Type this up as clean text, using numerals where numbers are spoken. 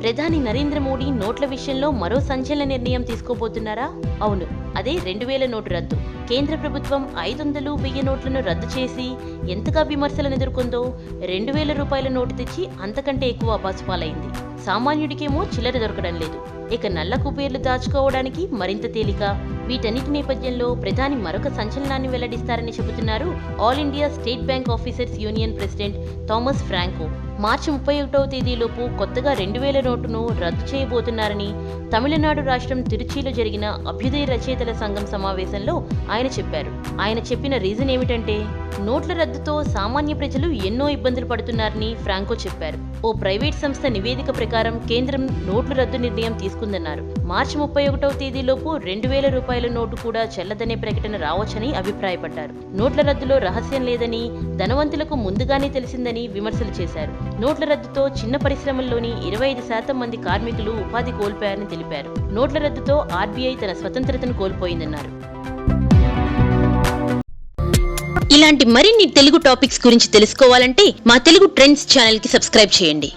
ప్రధాని నరేంద్ర మోడీ నోట్ల విషయంలో మరో సంచలన నిర్ణయం తీసుకోబోతున్నారా? అవును, అదే 2000 నోటు రద్దు. కేంద్ర ప్రభుత్వం 500, 1000 నోట్లను రద్దు చేసి ఎంతగా విమర్శలను ఎదుర్కొందో 2000 రూపాయల నోటు తెచ్చి అంతకంటే ఎక్కువ అబాసుపాలైంది. సామాన్యుడికేమో చిల్లర దొరకడం లేదు, ఇక నల్ల కుబేర్లు దాచుకోవడానికి మరింత తేలిక. వీటన్నిటి నేపథ్యంలో ప్రధాని మరొక సంచలనాన్ని వెల్లడిస్తారని చెబుతున్నారు all India State Bank officers union president Thomas Franco. మార్చి 31వ తేదీలోపు కొత్తగా 2000 నోటును రద్దు చేయబోతున్నారని తమిళనాడు రాష్ట్రం తిరుచిలో జరిగిన అభ్యుదయ రచయితల సంఘం సమావేశంలో ఆయన చెప్పారు. ఆయన చెప్పిన రీజన్ ఏమిటంటే, నోట్ల రద్దుతో సామాన్య ప్రజలు ఎన్నో ఇబ్బందులు పడుతున్నారని ఫ్రాంకో చెప్పారు. ఓ ప్రైవేట్ సంస్థ నివేదిక ప్రకారం కేంద్రం నోట్ల రద్దు నిర్ణయం తీసుకుందన్నారు. మార్చి 31వ తేదీలోపు 2000 రూపాయల నోటు కూడా చెల్లదనే ప్రకటన రావచ్చని అభిప్రాయపడ్డారు. నోట్ల రద్దులో రహస్యం లేదని, ధనవంతులకు ముందుగానే తెలిసిందని విమర్శలు చేశారు. నోట్ల రద్దుతో చిన్న పరిశ్రమల్లోని 25% మంది కార్మికులు ఉపాధి కోల్పోయారని తెలిపారు. నోట్ల రద్దుతో ఆర్బీఐ తన స్వతంత్రతను కోల్పోయిందన్నారు. ఇలాంటి మరిన్ని తెలుగు టాపిక్స్ గురించి తెలుసుకోవాలంటే మా తెలుగు ట్రెండ్స్ ఛానల్ కి సబ్స్క్రైబ్ చేయండి.